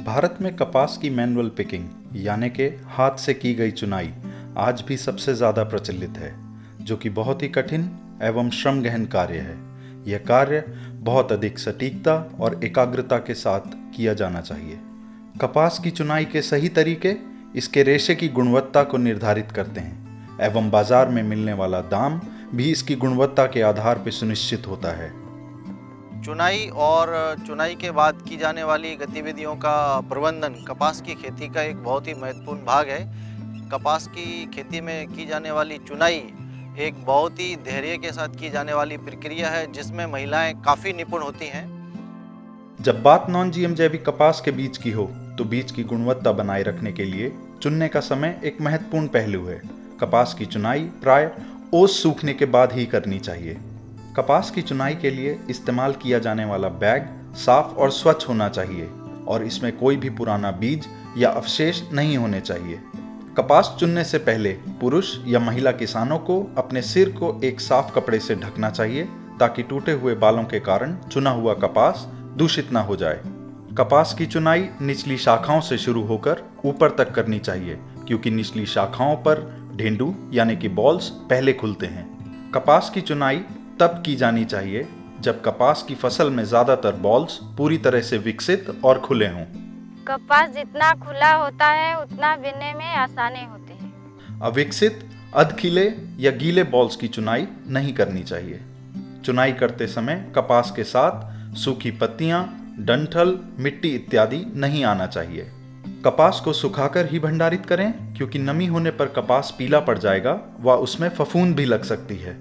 भारत में कपास की मैनुअल पिकिंग यानी कि हाथ से की गई चुनाई आज भी सबसे ज़्यादा प्रचलित है, जो कि बहुत ही कठिन एवं श्रम गहन कार्य है। यह कार्य बहुत अधिक सटीकता और एकाग्रता के साथ किया जाना चाहिए। कपास की चुनाई के सही तरीके इसके रेशे की गुणवत्ता को निर्धारित करते हैं एवं बाजार में मिलने वाला दाम भी इसकी गुणवत्ता के आधार पर सुनिश्चित होता है। चुनाई और चुनाई के बाद की जाने वाली गतिविधियों का प्रबंधन कपास की खेती का एक बहुत ही महत्वपूर्ण भाग है। कपास की खेती में की जाने वाली चुनाई एक बहुत ही धैर्य के साथ की जाने वाली प्रक्रिया है, जिसमें महिलाएं काफ़ी निपुण होती हैं। जब बात नॉन जीएम जैविक कपास के बीज की हो, तो बीज की गुणवत्ता बनाए रखने के लिए चुनने का समय एक महत्वपूर्ण पहलू है। कपास की चुनाई प्राय ओस सूखने के बाद ही करनी चाहिए। कपास की चुनाई के लिए इस्तेमाल किया जाने वाला बैग साफ और स्वच्छ होना चाहिए और इसमें कोई भी पुराना बीज या अवशेष नहीं होने चाहिए। कपास चुनने से पहले पुरुष या महिला किसानों को अपने सिर को एक साफ कपड़े से ढकना चाहिए, ताकि टूटे हुए बालों के कारण चुना हुआ कपास दूषित ना हो जाए। कपास की चुनाई निचली शाखाओं से शुरू होकर ऊपर तक करनी चाहिए, क्योंकि निचली शाखाओं पर ढेंडू यानी कि बॉल्स पहले खुलते हैं। कपास की चुनाई तब की जानी चाहिए जब कपास की फसल में ज्यादातर बॉल्स पूरी तरह से विकसित और खुले हों। कपास जितना खुला होता है उतना बीनने में आसानी होती है। अविकसित, अधखिले या गीले बॉल्स की चुनाई नहीं करनी चाहिए। चुनाई करते समय कपास के साथ सूखी पत्तियां, डंठल, मिट्टी इत्यादि नहीं आना चाहिए। कपास को सुखाकर ही भंडारित करें, क्योंकि नमी होने पर कपास पीला पड़ जाएगा व उसमें फफूंद भी लग सकती है।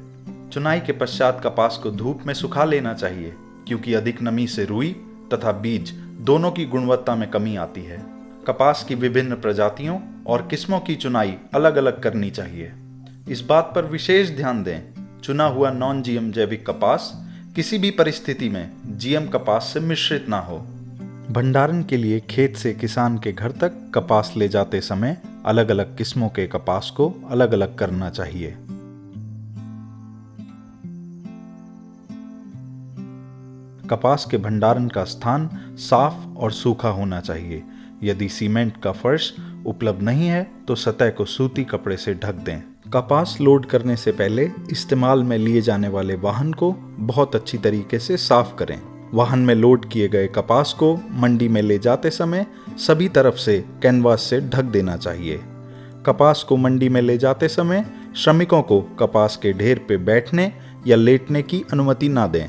चुनाई के पश्चात कपास को धूप में सुखा लेना चाहिए, क्योंकि अधिक नमी से रुई तथा बीज दोनों की गुणवत्ता में कमी आती है। कपास की विभिन्न प्रजातियों और किस्मों की चुनाई अलग अलग करनी चाहिए। इस बात पर विशेष ध्यान दें, चुना हुआ नॉन जीएम जैविक कपास किसी भी परिस्थिति में जीएम कपास से मिश्रित ना हो। भंडारण के लिए खेत से किसान के घर तक कपास ले जाते समय अलग अलग किस्मों के कपास को अलग अलग करना चाहिए। कपास के भंडारण का स्थान साफ और सूखा होना चाहिए। यदि सीमेंट का फर्श उपलब्ध नहीं है तो सतह को सूती कपड़े से ढक दें। कपास लोड करने से पहले इस्तेमाल में लिए जाने वाले वाहन को बहुत अच्छी तरीके से साफ करें। वाहन में लोड किए गए कपास को मंडी में ले जाते समय सभी तरफ से कैनवास से ढक देना चाहिए। कपास को मंडी में ले जाते समय श्रमिकों को कपास के ढेर पर बैठने या लेटने की अनुमति ना दें।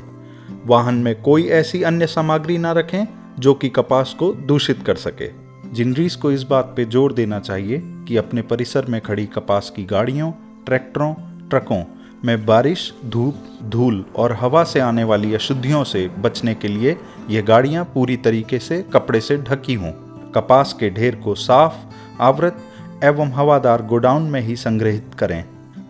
वाहन में कोई ऐसी अन्य सामग्री ना रखें जो कि कपास को दूषित कर सके। जिनरीस को इस बात पे जोर देना चाहिए कि अपने परिसर में खड़ी कपास की गाड़ियों, ट्रैक्टरों, ट्रकों में बारिश, धूप, धूल और हवा से आने वाली अशुद्धियों से बचने के लिए ये गाड़ियां पूरी तरीके से कपड़े से ढकी हों। कपास के ढेर को साफ, आवृत एवं हवादार गोडाउन में ही संग्रहित करें।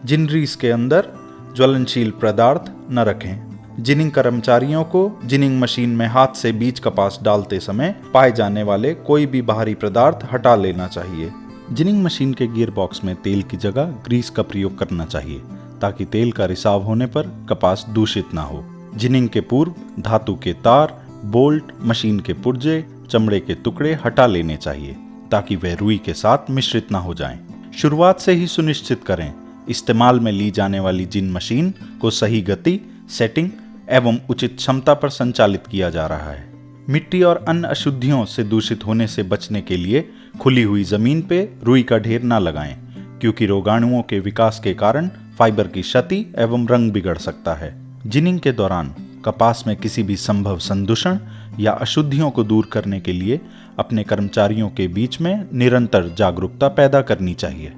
जिनरीस के अंदर ज्वलनशील पदार्थ न रखें। जिनिंग कर्मचारियों को जिनिंग मशीन में हाथ से बीज कपास डालते समय पाए जाने वाले कोई भी बाहरी पदार्थ हटा लेना चाहिए। जिनिंग मशीन के गियर बॉक्स में तेल की जगह ग्रीस का प्रयोग करना चाहिए, ताकि तेल का रिसाव होने पर कपास दूषित ना हो। जिनिंग के पूर्व धातु के तार, बोल्ट, मशीन के पुर्जे, चमड़े के टुकड़े हटा लेने चाहिए, ताकि वह रुई के साथ मिश्रित ना हो जाएं। शुरुआत से ही सुनिश्चित करें इस्तेमाल में ली जाने वाली जिन मशीन को सही गति, सेटिंग एवं उचित क्षमता पर संचालित किया जा रहा है। मिट्टी और अन्य अशुद्धियों से दूषित होने से बचने के लिए खुली हुई जमीन पे रुई का ढेर न लगाएं, क्योंकि रोगाणुओं के विकास के कारण फाइबर की क्षति एवं रंग बिगड़ सकता है। जिनिंग के दौरान कपास में किसी भी संभव संदूषण या अशुद्धियों को दूर करने के लिए अपने कर्मचारियों के बीच में निरंतर जागरूकता पैदा करनी चाहिए।